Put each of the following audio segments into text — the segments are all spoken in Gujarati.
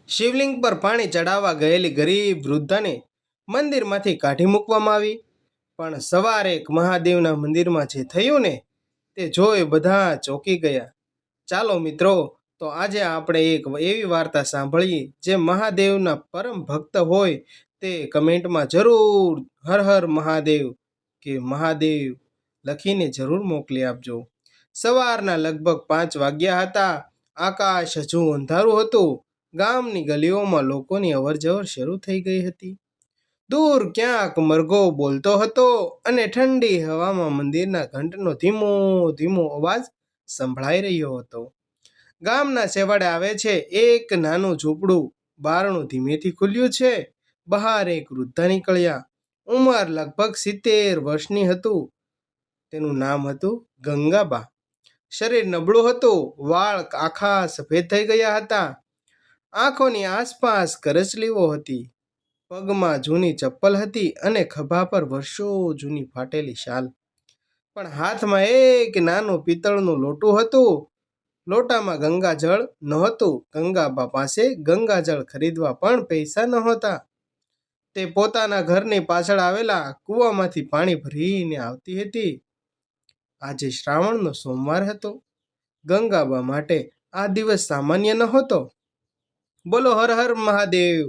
શિવલિંગ પર પાણી ચડાવવા ગયેલી ગરીબ વૃદ્ધાને મંદિરમાંથી કાઢી મૂકવામાં આવી. પણ સવારે એક મહાદેવના મંદિરમાં જે થયું ને તે જોઈ બધા ચોંકી ગયા. ચાલો મિત્રો, તો આજે આપણે એક એવી વાર્તા સાંભળીએ જે મહાદેવના પરમ ભક્ત હોય તે કમેન્ટમાં જરૂર હર હર મહાદેવ કે મહાદેવ લખીને જરૂર મોકલી આપજો. સવારના લગભગ 5 વાગ્યા હતા. આકાશ હજુ અંધારું હતું. ગામની ગલીઓમાં લોકોની અવરજવર શરૂ થઈ ગઈ હતી. દૂર ક્યાંક મરઘો બોલતો હતો અને ઠંડી હવામાં મંદિરના ઘંટનો ધીમો ધીમો અવાજ સંભળાઈ રહ્યો હતો. ગામના છેવાડે આવે છે એક નાનું ઝૂંપડું. બારણું ધીમેથી ખુલ્યું છે. બહાર એક વૃદ્ધા નીકળ્યા. ઉંમર લગભગ 70 વર્ષની હતું. તેનું નામ હતું ગંગાબા. શરીર નબળું હતું. વાળ આખા સફેદ થઈ ગયા હતા. આંખોની આસપાસ કરચલીઓ હતી. પગમાં જૂની ચપ્પલ હતી અને ખભા પર વર્ષો જૂની ફાટેલી શાલ. પણ હાથમાં એક નાનું પિત્તળનું લોટું હતું. લોટામાં ગંગાજળ નહોતું. ગંગાબા પાસે ગંગાજળ ખરીદવા પણ પૈસા નહોતા. તે પોતાના ઘરની પાછળ આવેલા કૂવામાંથી પાણી ભરીને આવતી હતી. આજે શ્રાવણનો સોમવાર હતો. ગંગાબા માટે આ દિવસ સામાન્ય નહોતો. બોલો હર હર મહાદેવ.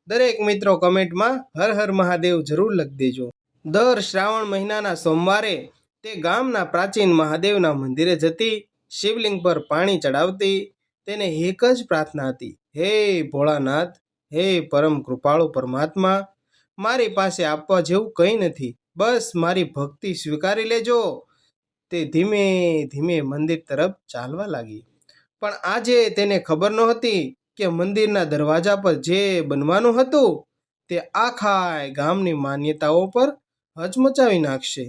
દરેક મિત્રો કમેન્ટમાં હર હર મહાદેવ જરૂર લખી દેજો. દર શ્રાવણ મહિનાના સોમવારે તે ગામના પ્રાચીન મહાદેવના મંદિરે જતી. શિવલિંગ પર પાણી ચડાવતી. તેને એક જ પ્રાર્થના હતી, હે ભોળાનાથ, હે પરમ કૃપાળુ પરમાત્મા, મારી પાસે આપવા જેવું કંઈ નથી, બસ મારી ભક્તિ સ્વીકારી લેજો. તે ધીમે ધીમે મંદિર તરફ ચાલવા લાગી. પણ આજે તેને ખબર નહોતી કે મંદિરના દરવાજા પર જે બનવાનું હતું તે આખા ગામની માન્યતાઓ પર હચમચાવી નાખશે.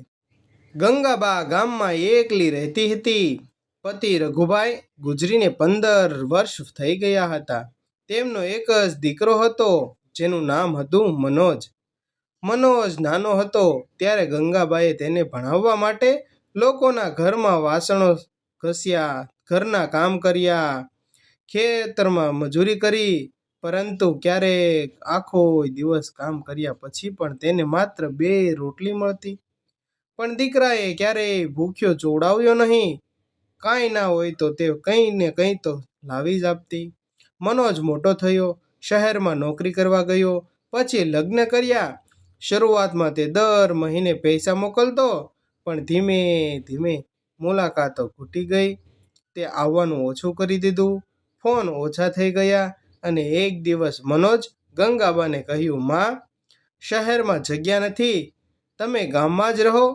ગંગાબા ગામમાં એકલી રહેતી હતી. પતિ રઘુભાઈ ગુજરીને 15 વર્ષ થઈ ગયા હતા. તેમનો એક જ દીકરો હતો જેનું નામ હતું મનોજ. મનોજ નાનો હતો ત્યારે ગંગાબાએ તેને ભણાવવા માટે લોકોના ઘરમાં વાસણો ઘસ્યા, ઘરના કામ કર્યા, ખેતરમાં મજૂરી કરી. પરંતુ ક્યારેક આખો દિવસ કામ કર્યા પછી પણ તેને માત્ર 2 રોટલી મળતી. પણ દીકરાએ ક્યારેય ભૂખ્યો જોડાવ્યો નહીં. કાંઈ ના હોય તો તે કંઈ ને કંઈ તો લાવી જ આપતી. મનોજ મોટો થયો, શહેરમાં નોકરી કરવા ગયો, પછી લગ્ન કર્યા. શરૂઆતમાં તે દર મહિને પૈસા મોકલતો, પણ ધીમે ધીમે મુલાકાતો ઘટી ગઈ. તે આવવાનું ઓછું કરી દીધું. ફોન ઓછા થઈ ગયા. અને એક દિવસ મનોજ ગંગાબાને કહ્યું, માં, શહેરમાં જગ્યા નથી, તમે ગામમાં જ રહો,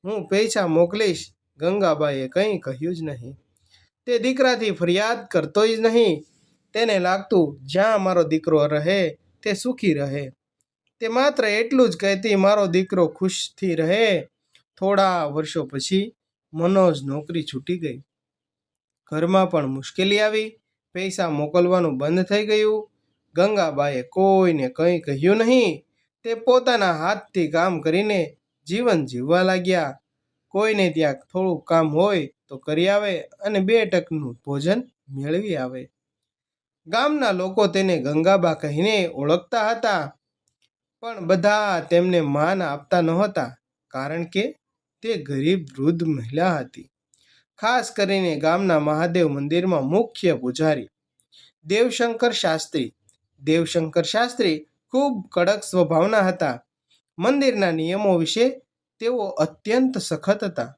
હું પૈસા મોકલીશ. ગંગાબાએ કંઈ કહ્યું જ નહીં. તે દીકરાથી ફરિયાદ કરતો જ નહીં. તેને લાગતું જ્યાં મારો દીકરો રહે તે સુખી રહે. તે માત્ર એટલું જ કહેતી, મારો દીકરો ખુશથી રહે. થોડા વર્ષો પછી મનોજ નોકરી છૂટી ગઈ. ઘરમાં પણ મુશ્કેલી આવી. પૈસા મોકલવાનું બંધ થઈ ગયું. ગંગાબાએ કોઈને કંઈ કહ્યું નહીં. તે પોતાના હાથથી કામ કરીને જીવન જીવવા લાગ્યા. કોઈને ત્યાં થોડું કામ હોય તો કરી આવે અને 2 ટકનું ભોજન મેળવી આવે. ગામના લોકો તેને ગંગાબા કહીને ઓળખતા હતા. પણ બધા તેમને માન આપતા નહોતા, કારણ કે તે ગરીબ વૃદ્ધ મહિલા હતી. ખાસ કરીને ગામના મહાદેવ મંદિરમાં મુખ્ય પૂજારી દેવશંકર શાસ્ત્રી. દેવશંકર શાસ્ત્રી ખૂબ કડક સ્વભાવના હતા. મંદિરના નિયમો વિશે તેઓ અત્યંત સખત હતા.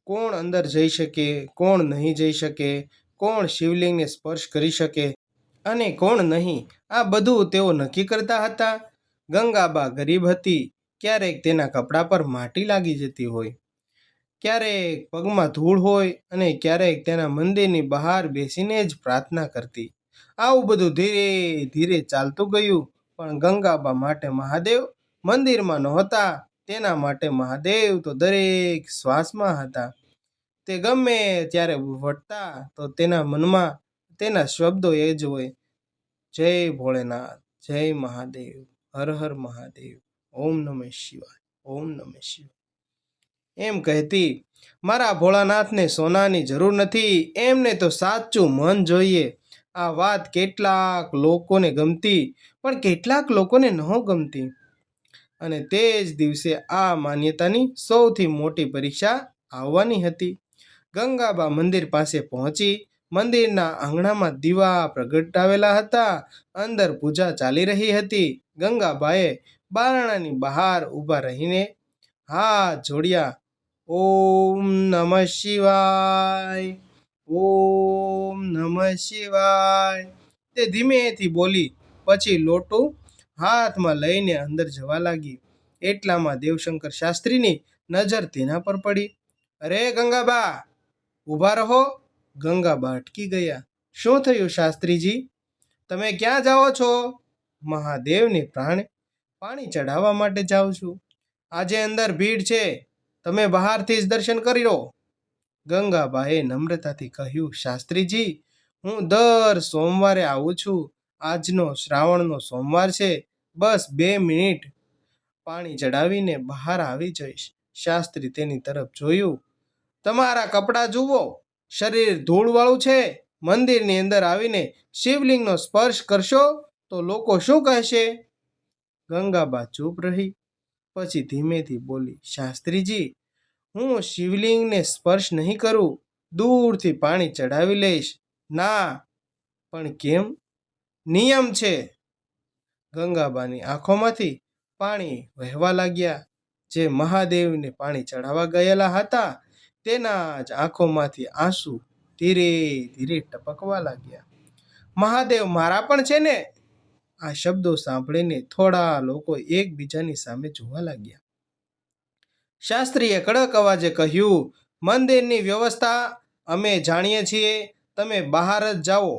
કોણ અંદર જઈ શકે, કોણ નહીં જઈ શકે, કોણ શિવલિંગને સ્પર્શ કરી શકે અને કોણ નહીં, આ બધું તેઓ નક્કી કરતા હતા. ગંગાબા ગરીબ હતી. ક્યારેક તેના કપડા પર માટી લાગી જતી હોય, ક્યારેક પગમાં ધૂળ હોય અને ક્યારેક તેના મંદિરની બહાર બેસીને જ પ્રાર્થના કરતી. આવું બધું ધીરે ધીરે ચાલતું ગયું. પણ ગંગાબા માટે મહાદેવ મંદિરમાં નહોતા, તેના માટે મહાદેવ તો દરેક શ્વાસમાં હતા. તે ગમે ત્યારે વટતા તો તેના મનમાં તેના શબ્દો એ જ હોય, જય ભોળેનાથ, જય મહાદેવ, હર હર મહાદેવ, ઓમ નમઃ શિવાય, ઓમ નમઃ શિવાય. એમ કહેતી, મારા ભોળાનાથને સોનાની જરૂર નથી, એમને તો સાચું મન જોઈએ. આ વાત કેટલાક લોકોને ગમતી પણ કેટલાક લોકોને ન ગમતી. અને તે જ દિવસે આ માન્યતાની સૌથી મોટી પરીક્ષા આવવાની હતી. ગંગાબા મંદિર પાસે પહોંચી. મંદિરના આંગણામાં દીવા પ્રગટાવેલા હતા. અંદર પૂજા ચાલી રહી હતી. ગંગાબાએ બારણાની બહાર ઊભા રહીને હાથ જોડ્યા. ઓમ નમઃ શિવાય, ઓમ નમઃ શિવાય, તે ધીમેથી બોલી. પછી લોટું હાથમાં લઈને અંદર જવા લાગી. એટલામાં દેવશંકર શાસ્ત્રીની નજર તેના પર પડી. અરે ગંગાબા, ઊભા રહો. ગંગાબા અટકી ગયા. શું થયું શાસ્ત્રીજી? તમે ક્યાં જાઓ છો? મહાદેવને પાણી ચઢાવવા માટે જાઉં છું. આજે અંદર ભીડ છે, તમે બહારથી જ દર્શન કરી લો. ગંગાબાએ નમ્રતાથી કહ્યું, શાસ્ત્રીજી, હું દર સોમવારે આવું છું. આજનો શ્રાવણનો સોમવાર છે. બસ 2 મિનિટ પાણી ચડાવીને બહાર આવી જઈશ. શાસ્ત્રી તેની તરફ જોયું. તમારા કપડાં જુઓ, શરીર ધૂળવાળું છે. મંદિરની અંદર આવીને શિવલિંગનો સ્પર્શ કરશો તો લોકો શું કહેશે? ગંગાબા ચૂપ રહી. પછી ધીમેથી બોલી, શાસ્ત્રીજી, હું શિવલિંગને સ્પર્શ નહીં કરું, દૂરથી પાણી ચડાવી લઈશ. ના, પણ કેમ? નિયમ છે. ગંગાબાની આંખોમાંથી પાણી વહેવા લાગ્યા. જે મહાદેવને પાણી ચડાવવા ગયેલા હતા તેના જ આંખોમાંથી આંસુ ધીરે ધીરે ટપકવા લાગ્યા. મહાદેવ મારા પણ છે ને? આ શબ્દો સાંભળીને થોડા લોકો એકબીજાની સામે જોવા લાગ્યા. શાસ્ત્રીએ કડક અવાજે કહ્યું, મંદિરની વ્યવસ્થા અમે જાણીએ છીએ, તમે બહાર જ જાઓ.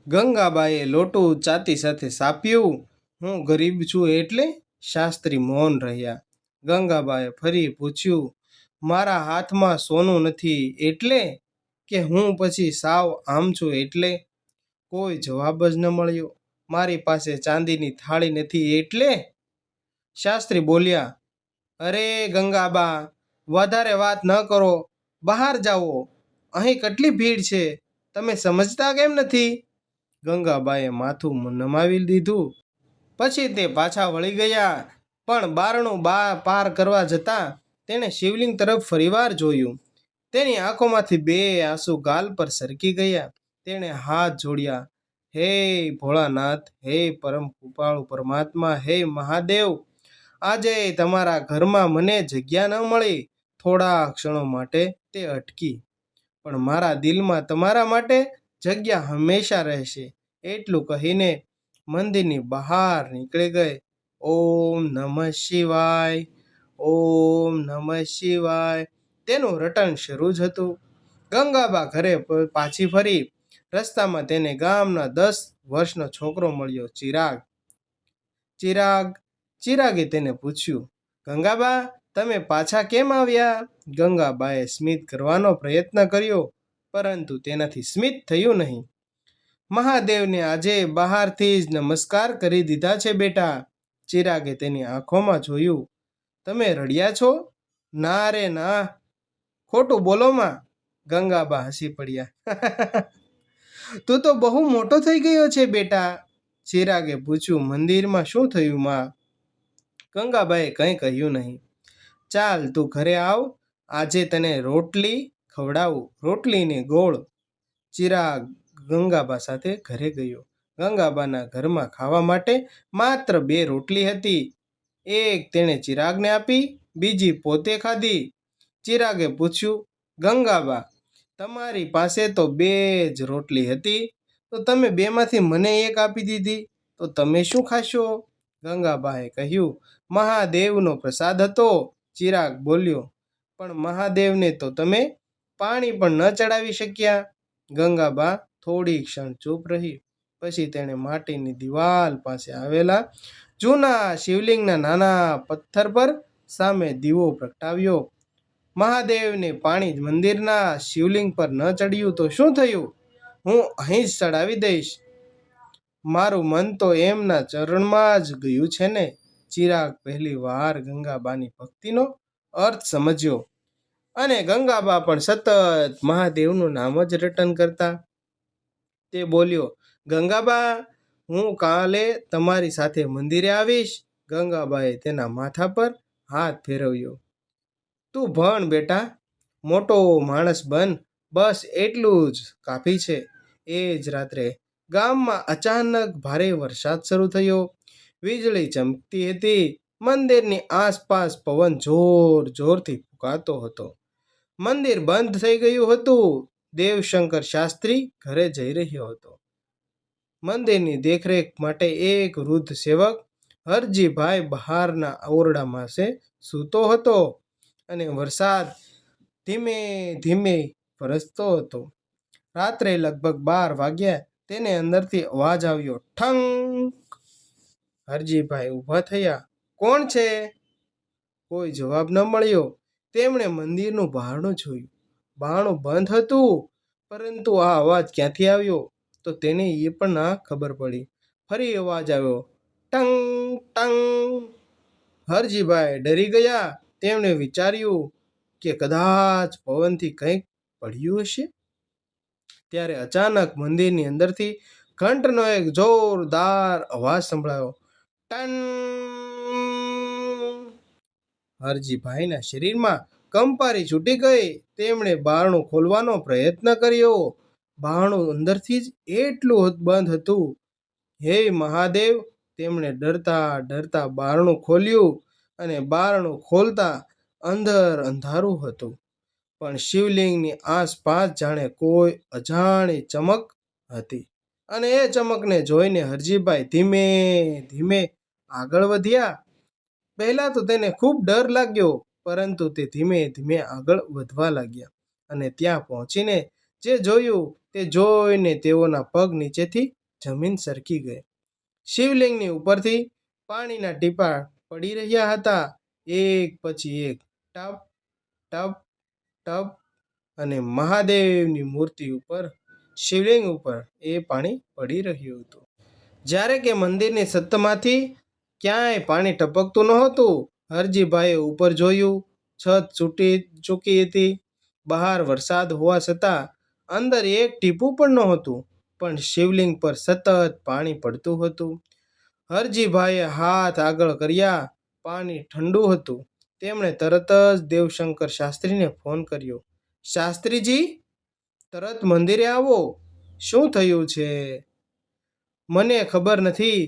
ગંગાબાએ લોટું ચાતી સાથે સાપ્યું. હું ગરીબ છું એટલે? શાસ્ત્રી મૌન રહ્યા. ગંગાબાએ ફરી પૂછ્યું, મારા હાથમાં સોનું નથી એટલે? કે હું પછી સાવ આમ છું એટલે? કોઈ જવાબ જ ન મળ્યો. મારી પાસે ચાંદીની થાળી નથી એટલે? શાસ્ત્રી બોલ્યા, અરે ગંગાબા, વધારે વાત ન કરો, બહાર જાઓ. અહીં કેટલી ભીડ છે, તમે સમજતા કેમ નથી? ગંગાબાએ માથું નમાવી દીધું. પછી તે પાછા વળી ગયા. પણ બારણું પાર કરવા જતાં તેણે શિવલિંગ તરફ ફરીવાર જોયું. તેની આંખોમાંથી 2 આંસુ ગાલ પર સરકી ગયા. તેણે હાથ જોડ્યા. હે ભોળાનાથ, હે પરમ કૃપાળુ પરમાત્મા, હે મહાદેવ, આજે તમારા ઘરમાં મને જગ્યા ન મળી. થોડા ક્ષણો માટે તે અટકી, પણ મારા દિલમાં તમારા માટે જગ્યા હંમેશા રહેશે. એટલું કહીને મંદિરની બહાર નીકળી ગઈ. ઓમ નમઃ શિવાય, ઓમ નમઃ શિવાય, તેનું રટણ શરૂ જ હતું. ગંગાબા ઘરે પાછી ફરી. રસ્તામાં તેને ગામના 10 વર્ષનો છોકરો મળ્યો, ચિરાગે તેને પૂછ્યું, ગંગાબા, તમે પાછા કેમ આવ્યા? ગંગાબાએ સ્મિત કરવાનો પ્રયત્ન કર્યો, પરંતુ તેનાથી સ્મિત થયું નહીં. મહાદેવને આજે બહારથી જ નમસ્કાર કરી દીધા છે બેટા. ચિરાગે તેની આંખોમાં જોયું. તમે રડ્યા છો? ના રે ના, ખોટું બોલો માં. ગંગાબા હસી પડ્યા. તું તો બહુ મોટો થઈ ગયો છે બેટા. ચિરાગે પૂછ્યું, મંદિરમાં શું થયું માં? ગંગાબાએ કંઈ કહ્યું નહીં. ચાલ તું ઘરે આવ, આજે તને રોટલી ખવડાવું, રોટલીને ગોળ. ચિરાગ ગંગાબા સાથે ઘરે ગયો. ગંગાબાના ઘરમાં ખાવા માટે માત્ર 2 રોટલી હતી. એક તેણે ચિરાગને આપી, બીજી પોતે ખાધી. ચિરાગે પૂછ્યું, ગંગાબા, તમારી પાસે તો 2 જ રોટલી હતી, તો તમે 2માંથી મને એક આપી દીધી, તો તમે શું ખાશો? ગંગાબાએ કહ્યું, મહાદેવનો પ્રસાદ હતો. ચિરાગ બોલ્યો, પણ મહાદેવને તો તમે પાણી પણ ન ચડાવી શક્યા. ગંગાબા થોડી ક્ષણ ચૂપ રહી. પછી તેણે માટીની દિવાલ પાસે આવેલા જૂના શિવલિંગના નાના પથ્થર પર સામે દીવો પ્રગટાવ્યો. મહાદેવને પાણી મંદિરના શિવલિંગ પર ન ચડ્યું તો શું થયું? હું અહીં જ ચડાવી દઈશ. મારું મન તો એમના ચરણમાં જ ગયું છે ને. ચિરાગ પહેલી વાર ગંગાબાની ભક્તિનો અર્થ સમજ્યો. અને ગંગાબા પણ સતત મહાદેવનું નામ જ રટન કરતા. તે બોલ્યો, ગંગાબા, હું કાલે તમારી સાથે મંદિરે આવીશ. ગંગાબાએ તેના માથા પર હાથ ફેરવ્યો. તું ભણ બેટા, મોટો માણસ બન, બસ એટલું જ કાફી છે. એ જ રાત્રે ગામમાં અચાનક ભારે વરસાદ શરૂ થયો. વીજળી ચમકતી હતી. મંદિરની આસપાસ પવન જોર જોરથી ફૂંકાતો હતો. મંદિર બંધ થઈ ગયું હતું. દેવશંકર શાસ્ત્રી ઘરે જઈ રહ્યો હતો. મંદિરની દેખરેખ માટે એક વૃદ્ધ સેવક હરજીભાઈ બહારના ઓરડામાં સૂતો હતો અને વરસાદ ધીમે ધીમે વરસતો હતો. રાત્રે લગભગ 12 વાગ્યા. તેને અંદરથી અવાજ આવ્યો, ઠંક. હરજીભાઈ ઊભા થયા. કોણ છે? કોઈ જવાબ ન મળ્યો. તેમણે મંદિરનું બારણું જોયું. બારણું બંધ હતું, પરંતુ આ અવાજ ક્યાંથી આવ્યો તો તેને એ પણ ના ખબર પડી. ફરી અવાજ આવ્યો, ટંગ ટંગ. હરજીભાઈ ડરી ગયા. તેમણે વિચાર્યું કે કદાચ પવનથી કંઈક પડ્યું હશે. ત્યારે અચાનક મંદિરની અંદરથી ઘંટનો એક જોરદાર અવાજ સંભળાયો, ટન. હરજીભાઈના શરીરમાં કંપારી છૂટી ગઈ. તેમણે બારણું ખોલવાનો પ્રયત્ન કર્યો. બારણું અંદરથી જ એટલું બંધ હતું. હે મહાદેવ! તેમણે ડરતા ડરતા બારણું ખોલ્યું અને બારણું ખોલતા અંદર અંધારું હતું. પણ શિવલિંગની આસપાસ જાણે કોઈ અજાણી ચમક હતી. અને એ ચમકને જોઈને હરજીભાઈ ધીમે ધીમે આગળ વધ્યા. પહેલા તો તેને ખૂબ ડર લાગ્યો, પરંતુ તે ધીમે ધીમે આગળ વધવા લાગ્યા. અને ત્યાં પહોંચીને જે જોયું તે જોઈને તેઓના પગ નીચેથી જમીન સરકી ગઈ. શિવલિંગની ઉપરથી પાણીના ટીપાં પડી રહ્યા હતા, એક પછી એક, ટપ ટપ ટપ. અને મહાદેવની મૂર્તિ ઉપર, શિવલિંગ ઉપર એ પાણી પડી રહ્યું હતું. જ્યારે કે મંદિરની છતમાંથી ક્યાંય પાણી ટપકતું નહોતું. હરજીભાઈએ ઉપર જોયું. છત ચૂકી હતી. બહાર વરસાદ હોવા છતાં અંદર એક ટીપું પણ નહોતું. પણ શિવલિંગ પર સતત પાણી પડતું હતું. હરજીભાઈએ હાથ આગળ કર્યા. પાણી ઠંડુ હતું. તેમણે તરત જ દેવશંકર શાસ્ત્રીને ફોન કર્યો. શાસ્ત્રીજી, તરત મંદિરે આવો. શું થયું છે? મને ખબર નથી,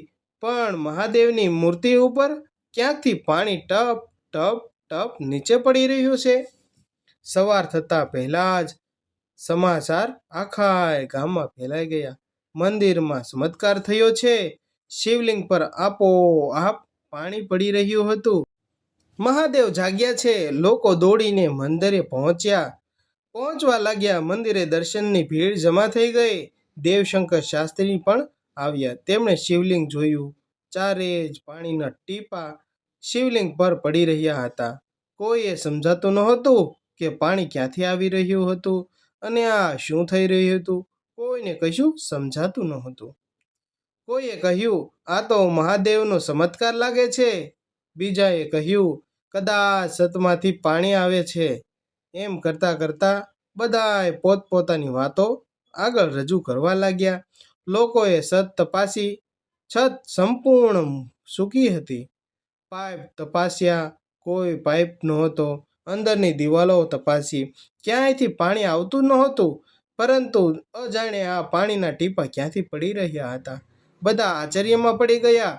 પણ મહાદેવની મૂર્તિ ઉપર ક્યાંકથી પાણી ટપ ટપ ટપ નીચે પડી રહ્યું છે. સવાર થતાં પહેલાં જ સમાચાર આખા ગામમાં ફેલાઈ ગયા. મંદિરમાં ચમત્કાર થયો છે. શિવલિંગ પર આપોઆપ પાણી પડી રહ્યું હતું. મહાદેવ જાગ્યા છે. લોકો દોડીને મંદિરે પહોંચવા લાગ્યા. મંદિરે દર્શનની ભીડ જમા થઈ ગઈ. દેવશંકર શાસ્ત્રી પણ આવ્યા. તેમણે શિવલિંગ જોયું. ચારે જ પાણીના ટીપાં શિવલિંગ પર પડી રહ્યા હતા. કોઈએ સમજાતું નહોતું કે પાણી ક્યાંથી આવી રહ્યું હતું અને આ શું થઈ રહ્યું હતું. કોઈને કશું સમજાતું નહોતું. કોઈએ કહ્યું, આ તો મહાદેવનો ચમત્કાર લાગે છે. બીજાએ કહ્યું, કદાચ છતમાંથી પાણી આવે છે. એમ કરતાં કરતાં બધાએ પોતપોતાની વાતો આગળ રજૂ કરવા લાગ્યા. લોકોએ છત તપાસી. છત સંપૂર્ણ સૂકી હતી. પાઇપ તપાસ્યા, કોઈ પાઇપ નહોતો. અંદરની દિવાલો તપાસી, ક્યાંયથી પાણી આવતું નહોતું. પરંતુ અજાણે આ પાણીના ટીપાં ક્યાંથી પડી રહ્યા હતા. બધા આશ્ચર્યમાં પડી ગયા.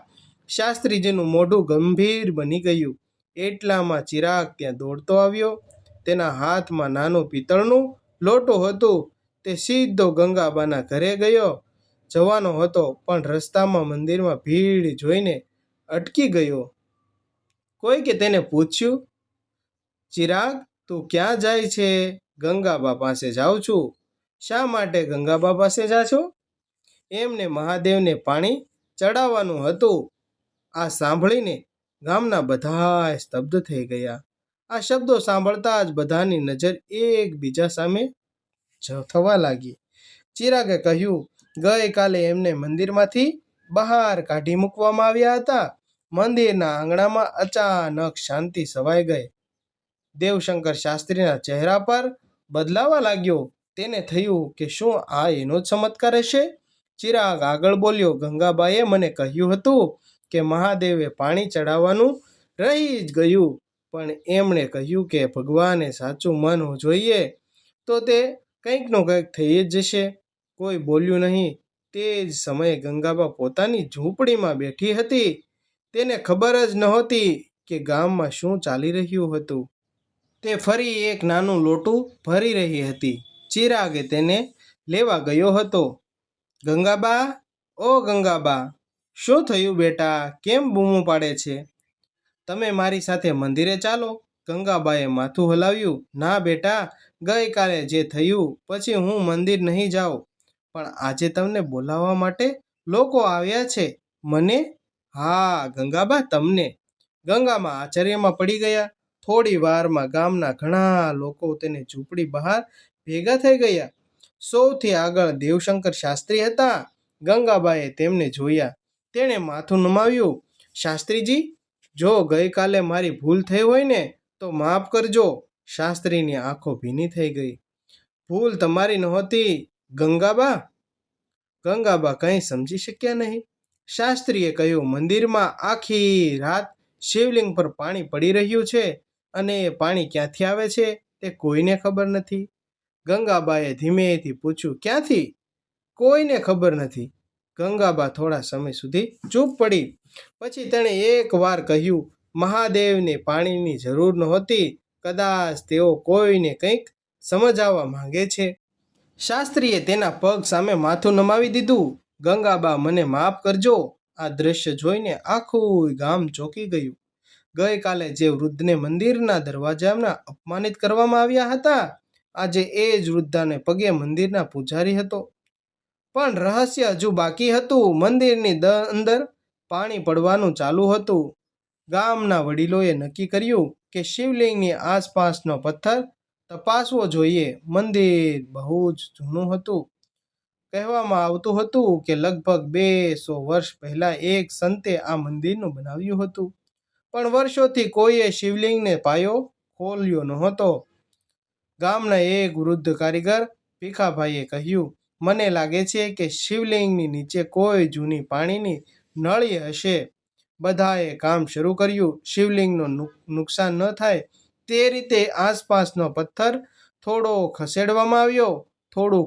શાસ્ત્રીજીનું મોઢું ગંભીર બની ગયું. એટલામાં ચિરાગ ત્યાં દોડતો આવ્યો. તેના હાથમાં નાનું પિત્તળનું લોટું હતું. તે સીધો ગંગાબાના ઘરે જવાનો હતો, પણ રસ્તામાં મંદિરમાં ભીડ જોઈને અટકી ગયો. કોઈકે તેને પૂછ્યું, ચિરાગ, તું ક્યાં જાય છે? ગંગાબા પાસે જાઉં છું. શા માટે ગંગાબા પાસે જાશો? એમને મહાદેવને પાણી ચડાવવાનું હતું. આ સાંભળીને ગામના બધા સ્તબ્ધ થઈ ગયા. આ શબ્દો સાંભળતા જ બધાની નજર એકબીજા સામે થવા લાગી. ચિરાગે કહ્યું, ગઈકાલે એમને મંદિરમાંથી બહાર કાઢી મૂકવામાં આવ્યા હતા. મંદિરના આંગણામાં અચાનક શાંતિ છવાઈ ગઈ. દેવશંકર શાસ્ત્રીના ચહેરા પર બદલાવા લાગ્યો. તેને થયું કે શું આ એનો જ ચમત્કાર હશે. ચિરાગ આગળ બોલ્યો, ગંગાબાએ મને કહ્યું હતું કે મહાદેવે પાણી ચડાવવાનું રહી જ ગયું, પણ એમણે કહ્યું કે ભગવાને સાચું મન જોઈએ તો તે કંઈકનું કંઈક થઈ જ જશે. કોઈ બોલ્યું નહીં. તે જ સમયે ગંગાબા પોતાની ઝૂંપડીમાં બેઠી હતી. તેને ખબર જ નહોતી કે ગામમાં શું ચાલી રહ્યું હતું. તે ફરી એક નાનું લોટું ભરી રહી હતી. ચિરાગે તેને લેવા ગયો હતો. ગંગાબા, ઓ ગંગાબા, શું થયું બેટા? કેમ બૂમો પાડે છે? તમે મારી સાથે મંદિરે ચાલો. ગંગાબાએ માથું હલાવ્યું. ના બેટા, ગઈકાલે જે થયું પછી હું મંદિર નહીં જાઉં, પણ આજે તમને બોલાવવા માટે લોકો આવ્યા છે. મને? હા ગંગાબા, તમને. ગંગામાં આશ્ચર્યમાં પડી ગયા. થોડી વારમાં ગામના ઘણા લોકો તેની ઝૂંપડી બહાર ભેગા થઈ ગયા. સૌથી આગળ દેવશંકર શાસ્ત્રી હતા. ગંગાબાએ તેમને જોયા. તેણે માથું નમાવ્યું. શાસ્ત્રીજી, જો ગઈકાલે મારી ભૂલ થઈ હોય ને તો માફ કરજો. શાસ્ત્રીની આંખો ભીની થઈ ગઈ. ભૂલ તમારી નહોતી ગંગાબા. ગંગાબા કંઈ સમજી શક્યા નહીં. શાસ્ત્રીએ કહ્યું, મંદિરમાં આખી રાત શિવલિંગ પર પાણી પડી રહ્યું છે અને એ પાણી ક્યાંથી આવે છે તે કોઈને ખબર નથી. ગંગાબાએ ધીમેથી પૂછ્યું, ક્યાંથી? કોઈને ખબર નથી. ગંગાબા થોડા સમય સુધી ચૂપ પડી. પછી તેણે એક વાર કહ્યું, મહાદેવને પાણીની જરૂર નહોતી. કદાચ તેઓ કોઈને કંઈક સમજાવવા માંગે છે. શાસ્ત્રીએ તેના પગ સામે માથું નમાવી દીધું. ગંગાબા, મને માફ કરજો. આ દ્રશ્ય જોઈને આખું ગામ ચોંકી ગયું. ગઈકાલે જે વૃદ્ધને મંદિરના દરવાજામાં અપમાનિત કરવામાં આવ્યા હતા, આજે એ જ વૃદ્ધાને પગે મંદિરના પૂજારી હતો. પણ રહસ્ય હજુ બાકી હતું. મંદિરની અંદર પાણી પડવાનું ચાલુ હતું. ગામના વડીલોએ નક્કી કર્યું કે શિવલિંગની આસપાસનો પથ્થર તપાસવો જોઈએ. મંદિર બહુ જ જૂનું હતું. કહેવામાં આવતું હતું કે લગભગ 200 વર્ષ પહેલા એક સંતે આ મંદિરનું બનાવ્યું હતું, પણ વર્ષોથી કોઈએ શિવલિંગને પાયો ખોલ્યો નહોતો. ગામના એક વૃદ્ધ કારીગર ભીખાભાઈએ કહ્યું, મને લાગે છે કે શિવલિંગની નીચે કોઈ જૂની પાણીની નળી હશે. બધાએ કામ શરૂ કર્યું. શિવલિંગનું નુકસાન ન થાય તે રીતે આસપાસનો પથ્થર થોડો ખસેડવામાં આવ્યો. થોડું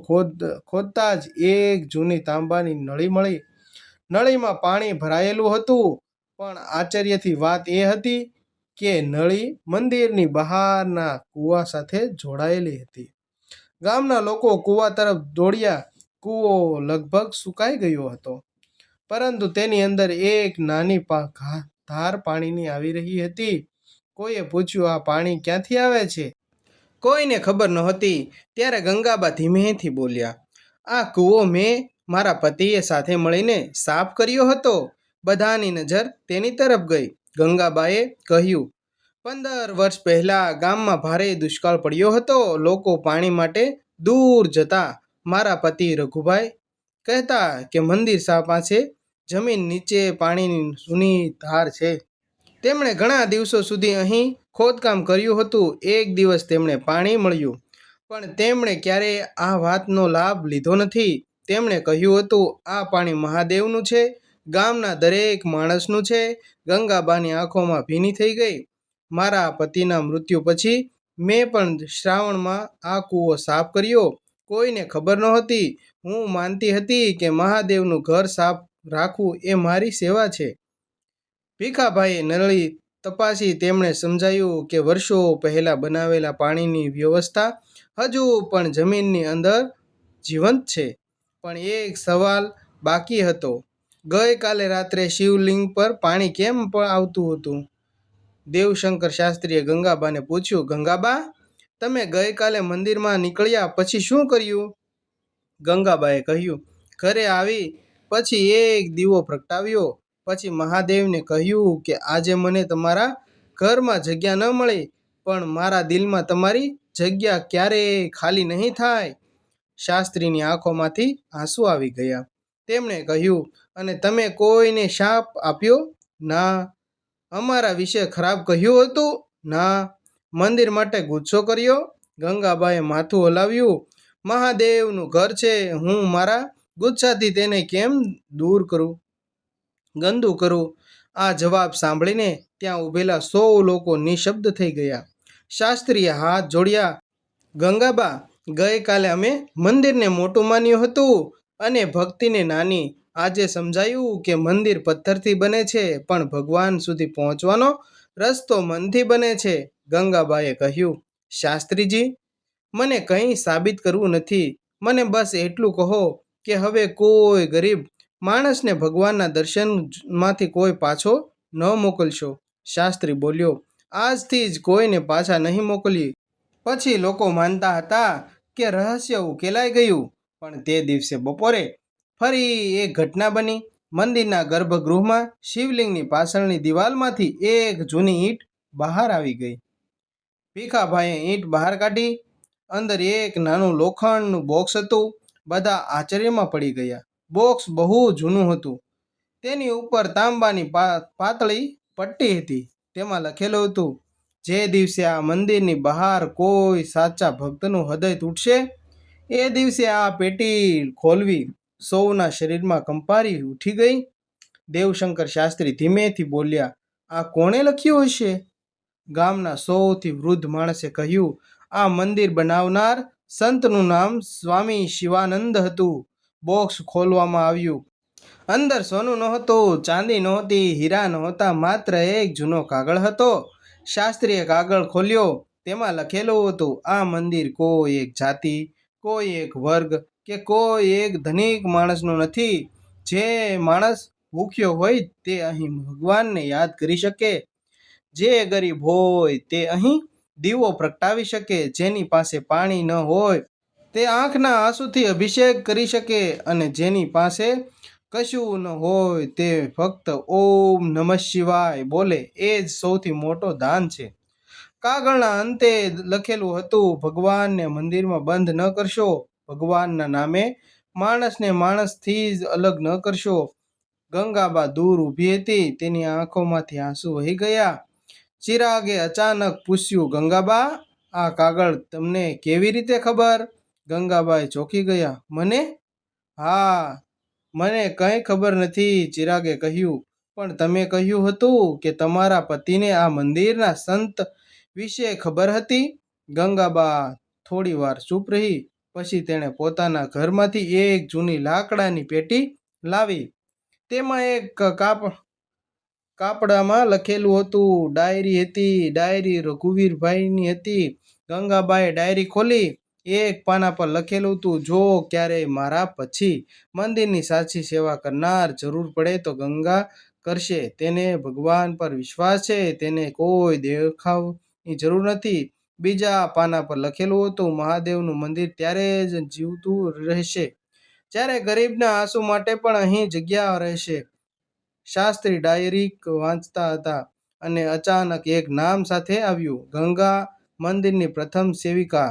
ખોદતા જ એક જૂની તાંબાની નળી મળી. નળીમાં પાણી ભરાયેલું હતું, પણ આશ્ચર્યની વાત એ હતી કે નળી મંદિરની બહારના કૂવા સાથે જોડાયેલી હતી. ગામના લોકો કૂવા તરફ દોડ્યા. કૂવો લગભગ સુકાઈ ગયો હતો, પરંતુ તેની અંદર એક નાની ધાર પાણીની આવી રહી હતી. કોઈએ પૂછ્યું, આ પાણી ક્યાંથી આવે છે? કોઈને ખબર નહોતી. ત્યારે ગંગાબા ધીમેથી બોલ્યા, આ કૂવો મેં મારા પતિએ સાથે મળીને સાફ કર્યો હતો. બધાની નજર તેની તરફ ગઈ. ગંગાબાએ કહ્યું, 15 વર્ષ પહેલા ગામમાં ભારે દુષ્કાળ પડ્યો હતો. લોકો પાણી માટે દૂર જતા. મારા પતિ રઘુભાઈ કહેતા કે મંદિર પાસે જમીન નીચે પાણીની જૂની ધાર છે. તેમણે ઘણા દિવસો સુધી અહીં ખોદકામ કર્યું હતું. એક દિવસ તેમને પાણી મળ્યું, પણ તેમણે ક્યારેય આ વાતનો લાભ લીધો નથી. તેમણે કહ્યું હતું, આ પાણી મહાદેવનું છે, ગામના દરેક માણસનું છે. ગંગાબાની આંખોમાં ભીની થઈ ગઈ. મારા પતિના મૃત્યુ પછી મેં પણ શ્રાવણમાં આ કૂવો સાફ કર્યો. કોઈને ખબર નહોતી. હું માનતી હતી કે મહાદેવનું ઘર સાફ રાખવું એ મારી સેવા છે. ભીખાભાઈએ નળી તપાસી. તેમણે સમજાયું કે વર્ષો પહેલા બનાવેલા પાણીની વ્યવસ્થા હજુ પણ જમીનની અંદર જીવંત છે. પણ એક સવાલ બાકી હતો. ગઈકાલે રાત્રે શિવલિંગ પર પાણી કેમ આવતું હતું? દેવશંકર શાસ્ત્રીએ ગંગાબાને પૂછ્યું, ગંગાબા, તમે ગઈકાલે મંદિરમાં નીકળ્યા પછી શું કર્યું? ગંગાબાએ કહ્યું, ઘરે આવી પછી એક દીવો પ્રગટાવ્યો. પછી મહાદેવને કહ્યું કે આજે મને તમારા ઘરમાં જગ્યા ન મળી, પણ મારા દિલમાં તમારી જગ્યા ક્યારેય ખાલી નહીં થાય. શાસ્ત્રીની આંખોમાંથી આંસુ આવી ગયા. તેમણે કહ્યું, અને તમે કોઈને શાપ આપ્યો? ના. અમારા વિશે ખરાબ કહ્યું હતું? ના. મંદિર માટે ગુસ્સો કર્યો? ગંગાબાએ માથું હલાવ્યું. મહાદેવનું ઘર છે. હું મારા ગુસ્સાથી તેને કેમ દૂર કરું, ગંદુ કરું? આ જવાબ સાંભળીને ત્યાં ઊભેલા 100 લોકો નિશબ્દ થઈ ગયા. શાસ્ત્રીએ હાથ જોડ્યા. ગંગાબા, ગઈકાલે અમે મંદિરને મોટું માન્યું હતું અને ભક્તિને નાની. આજે સમજાયું કે મંદિર પથ્થરથી બને છે, પણ ભગવાન સુધી પહોંચવાનો રસ્તો મનથી બને છે. ગંગાબાએ કહ્યું, શાસ્ત્રીજી, મને કંઈ સાબિત કરવું નથી. મને બસ એટલું કહો કે હવે કોઈ ગરીબ માણસને ભગવાનના દર્શનમાંથી કોઈ પાછો ન મોકલશો. શાસ્ત્રી બોલ્યો, આજથી જ કોઈને પાછા નહીં મોકલીએ. પછી લોકો માનતા હતા કે રહસ્ય ઉકેલાઈ ગયું. પણ તે દિવસે બપોરે ફરી એક ઘટના બની. મંદિરના ગર્ભગૃહમાં શિવલિંગની પાછળની દિવાલમાંથી એક જૂની ઈંટ બહાર આવી ગઈ. ભીખાભાઈએ ઈંટ બહાર કાઢી. અંદર એક નાનું લોખંડનું બોક્સ હતું. બધા આશ્ચર્યમાં પડી ગયા. બોક્સ બહુ જૂનું હતું. તેની ઉપર તાંબાની પાતળી પટ્ટી હતી. તેમાં લખેલું હતું, જે દિવસે આ મંદિરની બહાર કોઈ સાચા ભક્તનું હૃદય તૂટશે, એ દિવસે આ પેટી ખોલવી. સૌના શરીરમાં કંપારી ઉઠી ગઈ. દેવશંકર શાસ્ત્રી ધીમેથી બોલ્યા, આ કોણે લખ્યું હશે? ગામના સૌથી વૃદ્ધ માણસે કહ્યું, આ મંદિર બનાવનાર સંતનું નામ સ્વામી શિવાનંદ હતું. બોક્સ ખોલવામાં આવ્યું. અંદર સોનું નહોતું, ચાંદી નહોતી, હીરા નહોતા, માત્ર એક જૂનો કાગળ હતો. શાસ્ત્રીએ કાગળ ખોલ્યો. તેમાં લખેલું હતું, આ મંદિર કોઈ એક જાતિ, કોઈ એક વર્ગ કે કોઈ એક ધનિક માણસનું નથી. જે માણસ ભૂખ્યો હોય તે અહીં ભગવાનને યાદ કરી શકે. જે ગરીબ હોય તે અહીં દીવો પ્રગટાવી શકે. જેની પાસે પાણી ન હોય તે આંખના આંસુથી અભિષેક કરી શકે. અને જેની પાસે કશું ન હોય તે ફક્ત ઓમ નમઃ શિવાય બોલે. એ જ સૌથી મોટો દાન છે. કાગળના અંતે લખેલું હતું, ભગવાનને મંદિરમાં બંધ ન કરશો. ભગવાનના નામે માણસને માણસથી જ અલગ ન કરશો. ગંગાબા દૂર ઊભી હતી. તેની આંખોમાંથી આંસુ વહી ગયા. ચિરાગે અચાનક પૂછ્યું, ગંગાબા, આ કાગળ તમને કેવી રીતે ખબર? ગંગાબાએ ચોંકી ગયા. મને? હા, મને કંઈ ખબર નથી, ચિરાગે કહ્યું. પણ તમે કહ્યું હતું કે તમારા પતિને આ મંદિરના સંત વિશે ખબર હતી. ગંગાબા થોડી વાર ચૂપ રહી. પછી તેણે પોતાના ઘરમાંથી એક જૂની લાકડાની પેટી લાવી. તેમાં એક કાપડામાં લખેલું હતું. ડાયરી હતી. ડાયરી રઘુવીરભાઈની હતી. ગંગાબાએ ડાયરી ખોલી. એક પાના પર લખેલું હતું, જો ક્યારેય મારા પછી મંદિરની સાચી સેવા કરનાર જરૂર પડે તો ગંગા કરશે. તેને ભગવાન પર વિશ્વાસ છે. તેને કોઈ દેખાવની જરૂર નથી. બીજા પાના પર લખેલું હતું, મહાદેવનું મંદિર ત્યારે જ જીવતું રહેશે જ્યારે ગરીબના આંસુ માટે પણ અહીં જગ્યા રહેશે. શાસ્ત્રી ડાયરી વાંચતા હતા અને અચાનક એક નામ સાથે આવ્યું, ગંગા, મંદિરની પ્રથમ સેવિકા.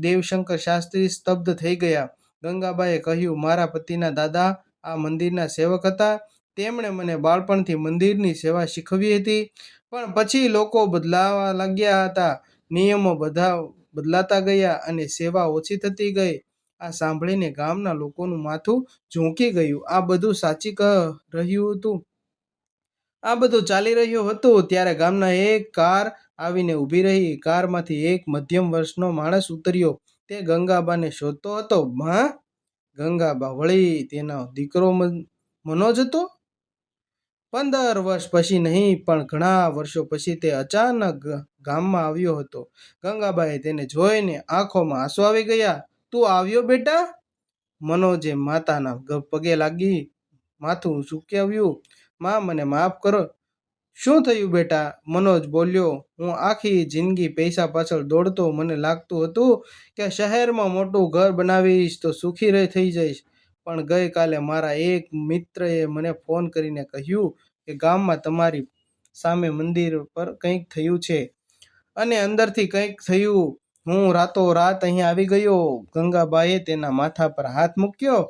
દેવશંકર શાસ્ત્રી સ્તબ્ધ થઈ ગયા. ગંગાબાએ કહ્યું, મારા પતિના દાદા આ મંદિરના સેવક હતા. તેમણે મને બાળપણથી મંદિરની સેવા શીખવી હતી. પણ પછી લોકો બદલાવા લાગ્યા હતા. નિયમો બદલાતા ગયા અને સેવા ઓછી થતી ગઈ. આ સાંભળીને ગામના લોકોનું માથું ઝૂંકી ગયું. આ બધું ચાલી રહ્યું હતું ત્યારે ગામના એક કાર આવીને ઊભી રહી. કારમાંથી એક મધ્યમ વર્ષનો માણસ ઉતર્યો. તે ગંગાબાને શોધતો હતો. માં? ગંગાબા વળી. તેનો દીકરો મનોજ હતો. 15 વર્ષ પછી નહીં, પણ ઘણા વર્ષો પછી તે અચાનક ગામમાં આવ્યો હતો. ગંગાબાએ તેને જોઈને આંખોમાં આંસુ આવી ગયા. તું આવ્યો બેટા? મનોજે માતાના પગે લાગી માથું ઝુકાવ્યું. માં, મને માફ કરો. શું થયું બેટા? મનોજ બોલ્યો, હું આખી જિંદગી પૈસા પાછળ દોડતો. મને લાગતું હતું કે શહેરમાં મોટું ઘર બનાવીશ તો સુખી થઈ જઈશ. પણ ગઈકાલે મારા એક મિત્રએ મને ફોન કરીને કહ્યું કે ગામમાં તમારી સામે મંદિર પર કંઈક થયું છે અને અંદરથી કંઈક થયું. હું રાતોરાત અહીં આવી ગયો. ગંગાબાએ તેના માથા પર હાથ મૂક્યો.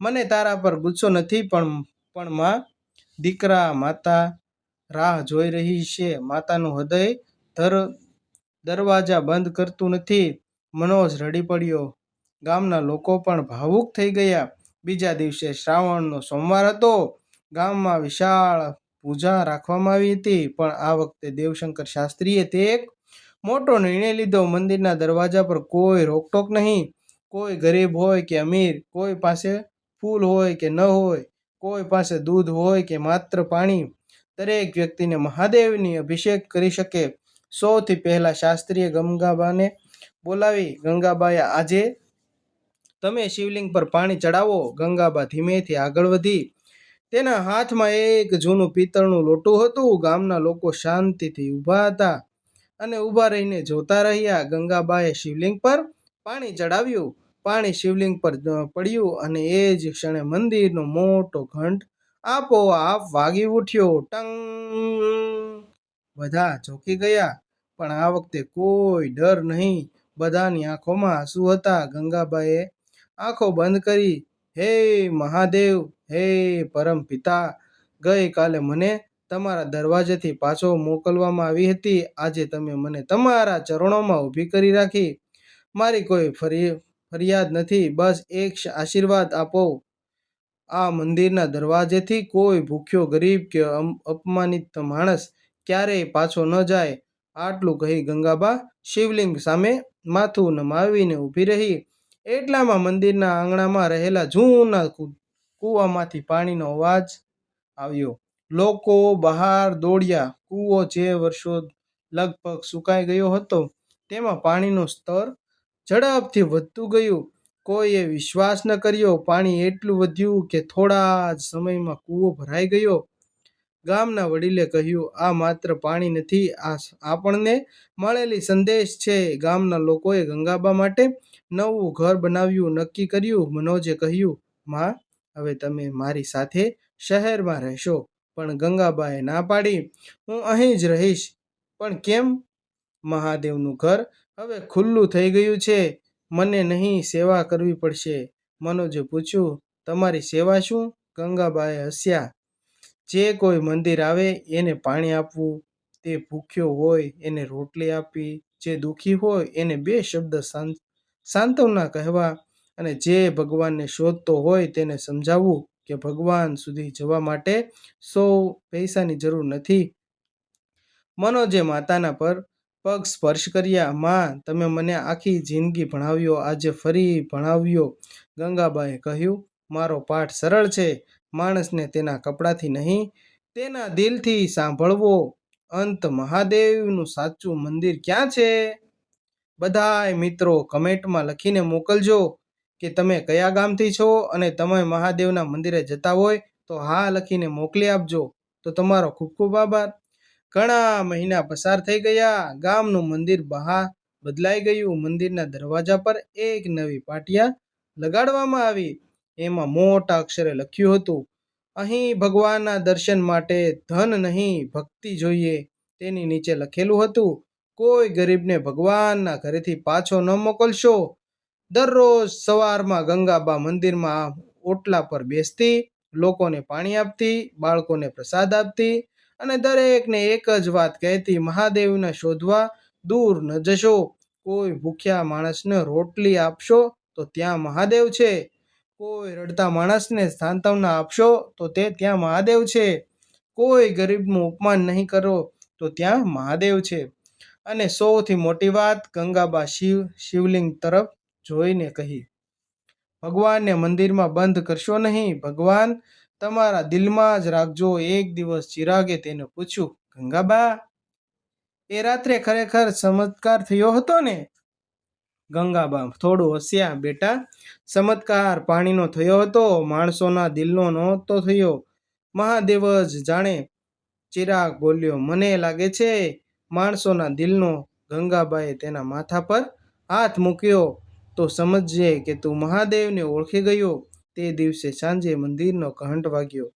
મને તારા પર ગુસ્સો નથી, પણ માં, દીકરા માતા રાહ જોઈ રહી છે. માતાનું હૃદય દરવાજા બંધ કરતું નથી. મનોજ રડી પડ્યો. ગામના લોકો પણ ભાવુક થઈ ગયા. બીજા દિવસે શ્રાવણનો સોમવાર હતો. ગામમાં વિશાળ પૂજા રાખવામાં આવી હતી. પણ આ વખતે દેવશંકર શાસ્ત્રીએ તે એક મોટો નિર્ણય લીધો. મંદિરના દરવાજા પર કોઈ રોકટોક નહીં. કોઈ ગરીબ હોય કે અમીર, કોઈ પાસે ફૂલ હોય કે ન હોય, કોઈ પાસે દૂધ હોય કે માત્ર પાણી, દરેક વ્યક્તિને મહાદેવની અભિષેક કરી શકે. સૌથી પહેલા શાસ્ત્રીએ ગંગાબાને બોલાવી. ગંગાબાએ, આજે તમે શિવલિંગ પર પાણી ચડાવો. ગંગાબા ધીમેથી આગળ વધી. તેના હાથમાં એક જૂનું પિત્તળનું લોટું હતું. ગામના લોકો શાંતિથી ઊભા હતા અને ઊભા રહીને જોતા રહ્યા. ગંગાબાએ શિવલિંગ પર પાણી ચડાવ્યું. પાણી શિવલિંગ પર પડ્યું અને એ જ ક્ષણે મંદિરનો મોટો ઘંટ આપોઆપ વાગી ઉઠ્યો. ટંગ! બધા ચોંકી ગયા. પણ આ વખતે કોઈ ડર નહીં. બધાની આંખોમાં આંસુ હતા. ગંગાબાએ આંખો બંધ કરી. હે મહાદેવ, હે પરમ પિતા, ગઈકાલે મને તમારા દરવાજેથી પાછો મોકલવામાં આવી હતી. આજે તમે મને તમારા ચરણોમાં ઊભી કરી રાખી. મારી કોઈ ફરિયાદ નથી, બસ એક આશીર્વાદ આપો. આ મંદિરના દરવાજેથી કોઈ ભૂખ્યો, ગરીબ કે અપમાનિત માણસ ક્યારેય પાછો ન જાય. આટલું કહી ગંગાબા શિવલિંગ સામે માથું નમાવીને ઊભી રહી. એટલામાં મંદિરના આંગણામાં રહેલા જૂના કૂવામાંથી પાણીનો અવાજ આવ્યો. લોકો બહાર દોડ્યા. કૂવો જે વર્ષો લગભગ સુકાઈ ગયો હતો, તેમાં પાણીનું સ્તર ઝડપથી વધતું ગયું. કોઈએ વિશ્વાસ ન કર્યો. પાણી એટલું વધ્યું કે થોડા જ સમયમાં કૂવો ભરાઈ ગયો. ગામના વડીલે કહ્યું, આ માત્ર પાણી નથી, આ આપણને મળેલી સંદેશ છે. ગામના લોકોએ ગંગાબા માટે નવું ઘર બનાવવાનું નક્કી કર્યું. મનોજે કહ્યું, માં, હવે તમે મારી સાથે શહેરમાં રહેશો. પણ ગંગાબાએ ના પાડી. હું અહીં જ રહીશ. પણ કેમ? મહાદેવનું ઘર હવે ખુલ્લું થઈ ગયું છે. મને નહીં સેવા કરવી પડશે. મનોજે પૂછ્યું, તમારી સેવા શું? ગંગાબાએ હસ્યા. જે કોઈ મંદિર આવે એને પાણી આપવું, તે ભૂખ્યો હોય એને રોટલી આપવી, જે દુઃખી હોય એને બે શબ્દ સાંત્વના કહેવા, અને જે ભગવાનને શોધતો હોય તેને સમજાવવું કે ભગવાન સુધી જવા માટે પૈસાની જરૂર નથી. મનોજે માતાના પગ સ્પર્શ કર્યા. માં, તમે મને આખી જિંદગી ભણાવ્યો, આજે ફરી ભણાવ્યો. ગંગાબાએ કહ્યું, મારો પાઠ સરળ છે. માણસને તેના કપડાથી નહીં, તેના દિલથી સાંભળવો. અંત મહાદેવનું સાચું મંદિર ક્યાં છે? બધાય મિત્રો કમેન્ટમાં લખીને મોકલજો કે તમે કયા ગામથી છો અને તમે મહાદેવના મંદિરે જતા હોય તો હા લખીને મોકલી આપજો. તો તમારો ખૂબ ખૂબ આભાર. ઘણા મહિના પસાર થઈ ગયા. ગામનું મંદિર બદલાઈ ગયું. મંદિરના દરવાજા પર એક નવી પાટિયા લગાડવામાં આવી. એમાં મોટા અક્ષરે લખ્યું હતું, અહીં ભગવાનના દર્શન માટે ધન નહીં, ભક્તિ જોઈએ. તેની નીચે લખેલું હતું, કોઈ ગરીબને ભગવાનના ઘરેથી પાછો ન મોકલશો. દરરોજ સવારમાં ગંગાબા મંદિરમાં ઓટલા પર બેસતી, લોકોને પાણી આપતી, બાળકોને પ્રસાદ આપતી અને દરેકને એક જ વાત કહેતી, મહાદેવને શોધવા દૂર ન જશો. કોઈ ભૂખ્યા માણસને રોટલી આપશો તો ત્યાં મહાદેવ છે. કોઈ રડતા માણસને સાંત્વના આપશો તો ત્યાં મહાદેવ છે. કોઈ ગરીબનું અપમાન નહીં કરો તો ત્યાં મહાદેવ છે. અને સૌથી મોટી વાત, ગંગાબા શિવલિંગ તરફ જોઈને કહી, ભગવાનને મંદિરમાં બંધ કરશો નહીં. ભગવાન તમારા દિલમાં જ રાખજો. એક દિવસ ચિરાગે તેને પૂછ્યું, ગંગાબા, એ રાત્રે ખરેખર ચમત્કાર થયો હતો ને? ગંગાબા થોડું હસ્યા. બેટા, ચમત્કાર પાણીનો થયો હતો, માણસોના દિલનો નહોતો થયો. મહાદેવ જ જાણે. ચિરાગ બોલ્યો, મને લાગે છે માણસોના દિલનો. ગંગાબાએ તેના માથા પર હાથ મૂક્યો. તો સમજજે કે તું મહાદેવને ઓળખી ગયો. તે દિવસે સાંજે મંદિરનો ઘંટ વાગ્યો.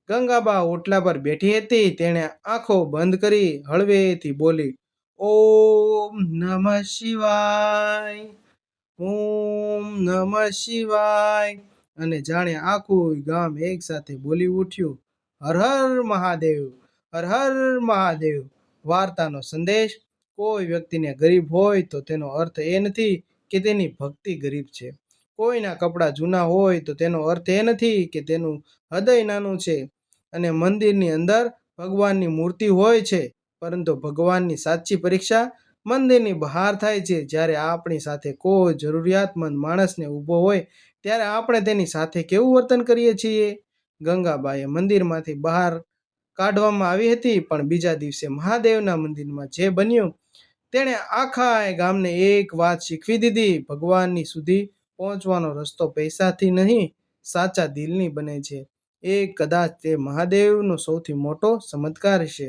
ગંગાબા ઓટલા પર બેઠી હતી. તેણે આંખો બંધ કરી હળવેથી બોલી, ઓમ નમઃ શિવાય, ઓમ નમઃ શિવાય. અને જાણે આખું ગામ એક સાથે બોલી ઉઠ્યું, હર હર મહાદેવ, હર હર મહાદેવ. વાર્તાનો સંદેશ, કોઈ વ્યક્તિને ગરીબ હોય તો તેનો અર્થ એ નથી કે તેની ભક્તિ ગરીબ છે. કોઈના કપડાં જૂના હોય તો તેનો અર્થ એ નથી કે તેનું હૃદય નાનું છે. અને મંદિરની અંદર ભગવાનની મૂર્તિ હોય છે, પરંતુ ભગવાનની સાચી પરીક્ષા મંદિરની બહાર થાય છે. જ્યારે આપણી સાથે કોઈ જરૂરિયાતમંદ માણસને ઊભો હોય ત્યારે આપણે તેની સાથે કેવું વર્તન કરીએ છીએ? ગંગાબાઈએ મંદિરમાંથી બહાર કાઢવામાં આવી હતી, પણ બીજા દિવસે મહાદેવના મંદિરમાં જે બન્યું તેણે આખા ગામને એક વાત શીખવી દીધી: ભગવાનની સુધી પહોંચવાનો રસ્તો પૈસાથી નહીં, સાચા દિલની બને છે. એ કદાચ તે મહાદેવનો સૌથી મોટો ચમત્કાર છે.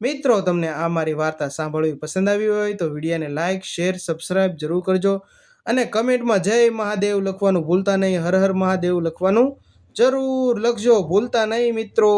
મિત્રો, તમને આ મારી વાર્તા સાંભળવી પસંદ આવી હોય તો વિડીયોને લાઇક, શેર, સબસ્ક્રાઇબ જરૂર કરજો અને કમેન્ટમાં જય મહાદેવ લખવાનું ભૂલતા નહીં. હર હર મહાદેવ લખવાનું જરૂર લખજો, ભૂલતા નહીં મિત્રો.